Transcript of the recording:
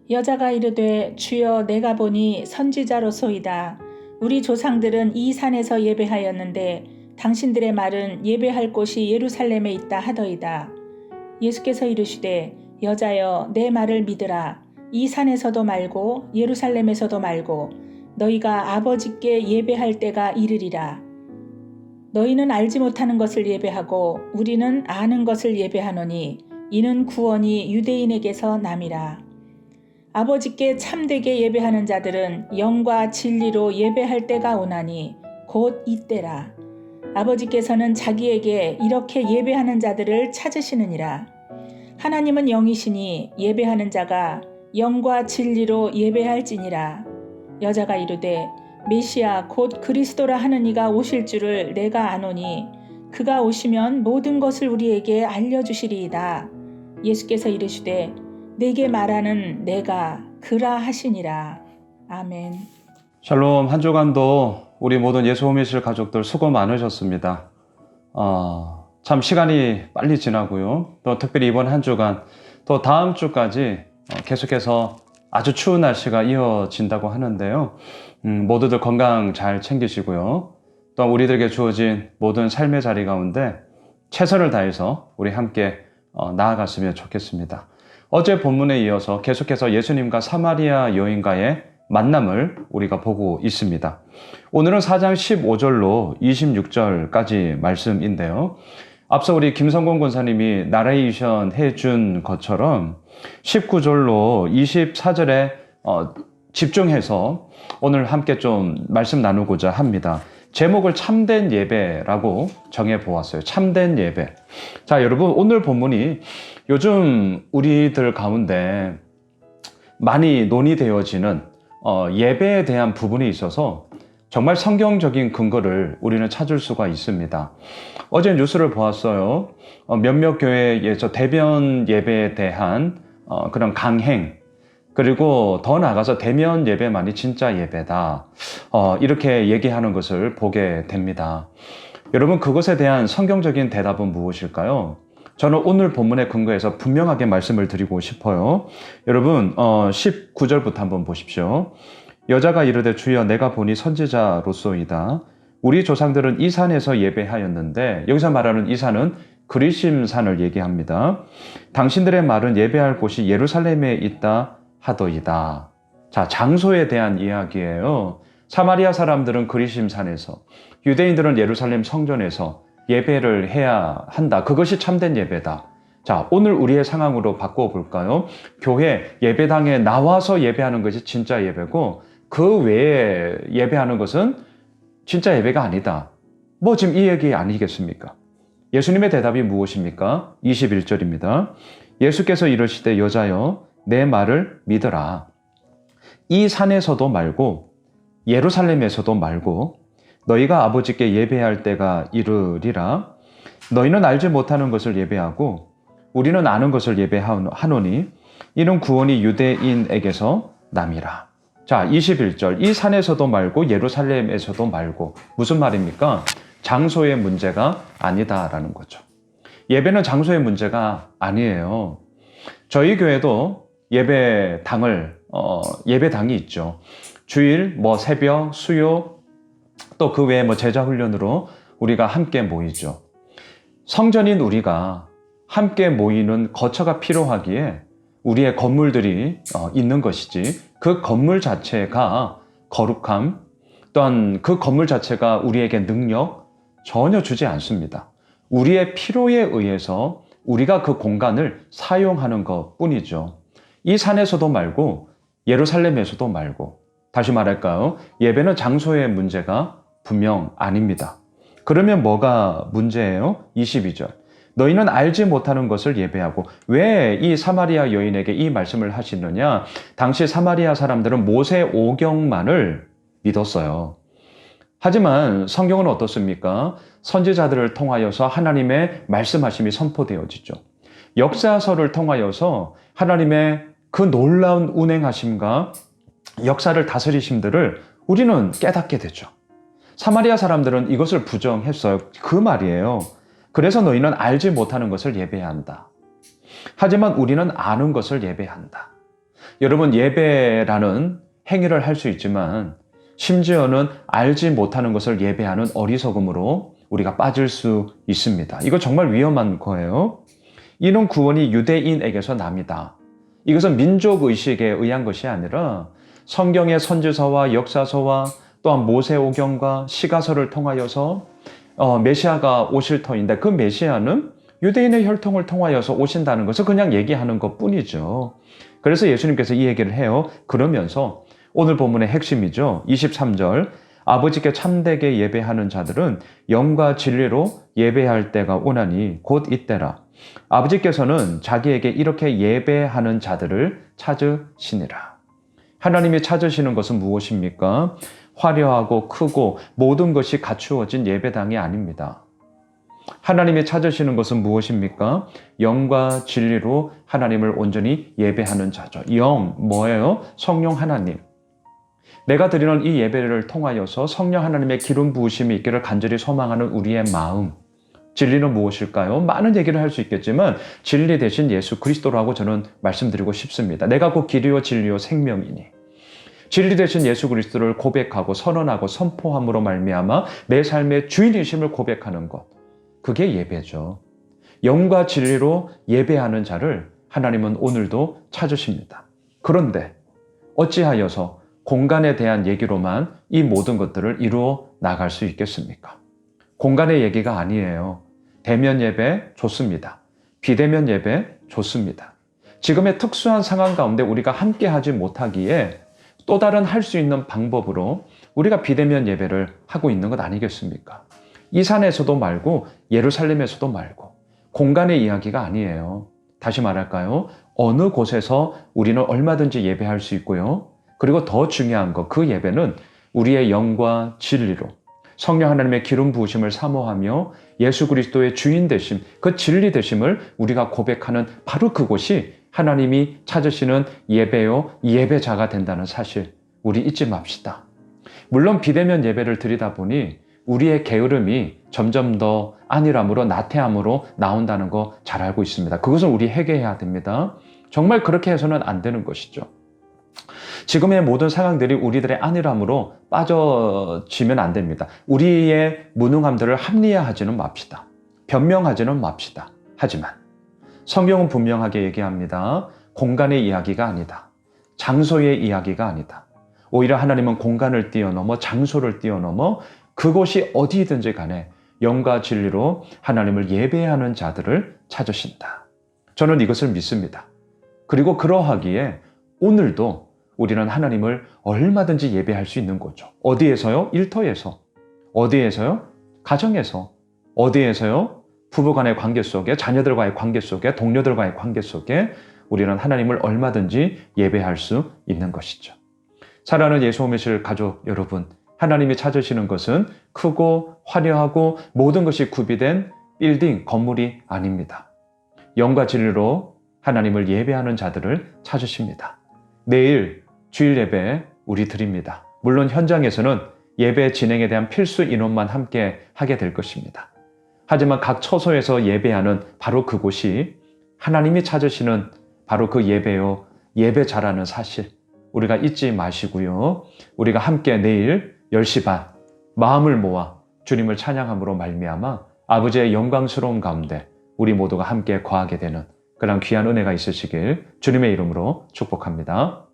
여자가 이르되 주여 내가 보니 선지자로소이다. 우리 조상들은 이 산에서 예배하였는데 당신들의 말은 예배할 곳이 예루살렘에 있다 하더이다. 예수께서 이르시되 여자여 내 말을 믿으라. 이 산에서도 말고 예루살렘에서도 말고 너희가 아버지께 예배할 때가 이르리라. 너희는 알지 못하는 것을 예배하고 우리는 아는 것을 예배하노니 이는 구원이 유대인에게서 남이라. 아버지께 참되게 예배하는 자들은 영과 진리로 예배할 때가 오나니 곧 이때라. 아버지께서는 자기에게 이렇게 예배하는 자들을 찾으시느니라. 하나님은 영이시니 예배하는 자가 영과 진리로 예배할지니라. 여자가 이르되 메시아 곧 그리스도라 하는 이가 오실 줄을 내가 아노니 그가 오시면 모든 것을 우리에게 알려주시리이다. 예수께서 이르시되 내게 말하는 내가 그라 하시니라. 아멘. 샬롬. 한 주간도 우리 모든 예수 호미실 가족들 수고 많으셨습니다. 참 시간이 빨리 지나고요. 또 특별히 이번 한 주간 또 다음 주까지 계속해서 아주 추운 날씨가 이어진다고 하는데요. 모두들 건강 잘 챙기시고요. 또 우리들에게 주어진 모든 삶의 자리 가운데 최선을 다해서 우리 함께 나아갔으면 좋겠습니다. 어제 본문에 이어서 계속해서 예수님과 사마리아 여인과의 만남을 우리가 보고 있습니다. 오늘은 4장 15절로 26절까지 말씀인데요. 앞서 우리 김성곤 권사님이 나레이션 해준 것처럼 19절로 24절에 집중해서 오늘 함께 좀 말씀 나누고자 합니다. 제목을 참된 예배라고 정해보았어요. 참된 예배. 자, 여러분, 오늘 본문이 요즘 우리들 가운데 많이 논의되어지는 예배에 대한 부분이 있어서 정말 성경적인 근거를 우리는 찾을 수가 있습니다. 어제 뉴스를 보았어요. 몇몇 교회에서 대면 예배에 대한 그런 강행, 그리고 더 나아가서 대면 예배만이 진짜 예배다. 이렇게 얘기하는 것을 보게 됩니다. 여러분, 그것에 대한 성경적인 대답은 무엇일까요? 저는 오늘 본문의 근거에서 분명하게 말씀을 드리고 싶어요. 여러분, 19절부터 한번 보십시오. 여자가 이르되 주여 내가 보니 선지자로소이다. 우리 조상들은 이 산에서 예배하였는데, 여기서 말하는 이 산은 그리심산을 얘기합니다. 당신들의 말은 예배할 곳이 예루살렘에 있다 하더이다. 자, 장소에 대한 이야기예요. 사마리아 사람들은 그리심산에서, 유대인들은 예루살렘 성전에서 예배를 해야 한다. 그것이 참된 예배다. 자, 오늘 우리의 상황으로 바꿔볼까요? 교회 예배당에 나와서 예배하는 것이 진짜 예배고, 그 외에 예배하는 것은 진짜 예배가 아니다. 뭐 지금 이 얘기 아니겠습니까? 예수님의 대답이 무엇입니까? 21절입니다. 예수께서 이르시되 여자여 내 말을 믿으라. 이 산에서도 말고 예루살렘에서도 말고 너희가 아버지께 예배할 때가 이르리라. 너희는 알지 못하는 것을 예배하고 우리는 아는 것을 예배하노니 이는 구원이 유대인에게서 남이라. 자, 21절. 이 산에서도 말고 예루살렘에서도 말고. 무슨 말입니까? 장소의 문제가 아니다라는 거죠. 예배는 장소의 문제가 아니에요. 저희 교회도 예배당이 있죠. 주일, 새벽, 수요, 또 그 외에 제자 훈련으로 우리가 함께 모이죠. 성전인 우리가 함께 모이는 거처가 필요하기에 우리의 건물들이 있는 것이지, 그 건물 자체가 거룩함, 또한 그 건물 자체가 우리에게 능력 전혀 주지 않습니다. 우리의 필요에 의해서 우리가 그 공간을 사용하는 것 뿐이죠. 이 산에서도 말고 예루살렘에서도 말고, 다시 말할까요? 예배는 장소의 문제가 분명 아닙니다. 그러면 뭐가 문제예요? 22절. 너희는 알지 못하는 것을 예배하고. 왜 이 사마리아 여인에게 이 말씀을 하시느냐? 당시 사마리아 사람들은 모세 오경만을 믿었어요. 하지만 성경은 어떻습니까? 선지자들을 통하여서 하나님의 말씀하심이 선포되어지죠. 역사서를 통하여서 하나님의 그 놀라운 운행하심과 역사를 다스리심들을 우리는 깨닫게 되죠. 사마리아 사람들은 이것을 부정했어요. 그 말이에요. 그래서 너희는 알지 못하는 것을 예배한다. 하지만 우리는 아는 것을 예배한다. 여러분, 예배라는 행위를 할 수 있지만 심지어는 알지 못하는 것을 예배하는 어리석음으로 우리가 빠질 수 있습니다. 이거 정말 위험한 거예요. 이런 구원이 유대인에게서 납니다. 이것은 민족의식에 의한 것이 아니라 성경의 선지서와 역사서와 또한 모세오경과 시가서를 통하여서 메시아가 오실 터인데, 그 메시아는 유대인의 혈통을 통하여서 오신다는 것을 그냥 얘기하는 것 뿐이죠. 그래서 예수님께서 이 얘기를 해요. 그러면서 오늘 본문의 핵심이죠. 23절, 아버지께 참되게 예배하는 자들은 영과 진리로 예배할 때가 오나니 곧 이때라. 아버지께서는 자기에게 이렇게 예배하는 자들을 찾으시니라. 하나님이 찾으시는 것은 무엇입니까? 화려하고 크고 모든 것이 갖추어진 예배당이 아닙니다. 하나님이 찾으시는 것은 무엇입니까? 영과 진리로 하나님을 온전히 예배하는 자죠. 영, 뭐예요? 성령 하나님. 내가 드리는 이 예배를 통하여서 성령 하나님의 기름 부으심이 있기를 간절히 소망하는 우리의 마음. 진리는 무엇일까요? 많은 얘기를 할 수 있겠지만 진리 대신 예수 그리스도라고 저는 말씀드리고 싶습니다. 내가 곧 길이요 진리요 생명이니. 진리 대신 예수 그리스도를 고백하고 선언하고 선포함으로 말미암아 내 삶의 주인이심을 고백하는 것. 그게 예배죠. 영과 진리로 예배하는 자를 하나님은 오늘도 찾으십니다. 그런데 어찌하여서 공간에 대한 얘기로만 이 모든 것들을 이루어 나갈 수 있겠습니까? 공간의 얘기가 아니에요. 대면 예배 좋습니다. 비대면 예배 좋습니다. 지금의 특수한 상황 가운데 우리가 함께 하지 못하기에 또 다른 할 수 있는 방법으로 우리가 비대면 예배를 하고 있는 것 아니겠습니까? 이 산에서도 말고 예루살렘에서도 말고 공간의 이야기가 아니에요. 다시 말할까요? 어느 곳에서 우리는 얼마든지 예배할 수 있고요. 그리고 더 중요한 것, 그 예배는 우리의 영과 진리로 성령 하나님의 기름 부으심을 사모하며 예수 그리스도의 주인 되심, 그 진리 되심을 우리가 고백하는 바로 그곳이 하나님이 찾으시는 예배요, 예배자가 된다는 사실, 우리 잊지 맙시다. 물론 비대면 예배를 드리다 보니 우리의 게으름이 점점 더 안일함으로 나태함으로 나온다는 거 잘 알고 있습니다. 그것은 우리 회개해야 됩니다. 정말 그렇게 해서는 안 되는 것이죠. 지금의 모든 상황들이 우리들의 안일함으로 빠져지면 안 됩니다. 우리의 무능함들을 합리화하지는 맙시다. 변명하지는 맙시다. 하지만 성경은 분명하게 얘기합니다. 공간의 이야기가 아니다. 장소의 이야기가 아니다. 오히려 하나님은 공간을 뛰어넘어 장소를 뛰어넘어 그곳이 어디든지 간에 영과 진리로 하나님을 예배하는 자들을 찾으신다. 저는 이것을 믿습니다. 그리고 그러하기에 오늘도 우리는 하나님을 얼마든지 예배할 수 있는 거죠. 어디에서요? 일터에서. 어디에서요? 가정에서. 어디에서요? 부부간의 관계 속에, 자녀들과의 관계 속에, 동료들과의 관계 속에 우리는 하나님을 얼마든지 예배할 수 있는 것이죠. 사랑하는 예수 오미실 가족 여러분, 하나님이 찾으시는 것은 크고 화려하고 모든 것이 구비된 빌딩, 건물이 아닙니다. 영과 진리로 하나님을 예배하는 자들을 찾으십니다. 내일 주일 예배 우리 드립니다. 물론 현장에서는 예배 진행에 대한 필수 인원만 함께 하게 될 것입니다. 하지만 각 처소에서 예배하는 바로 그곳이 하나님이 찾으시는 바로 그 예배요, 예배자라는 사실 우리가 잊지 마시고요. 우리가 함께 내일 10시 반 마음을 모아 주님을 찬양함으로 말미암아 아버지의 영광스러운 가운데 우리 모두가 함께 거하게 되는 그런 귀한 은혜가 있으시길 주님의 이름으로 축복합니다.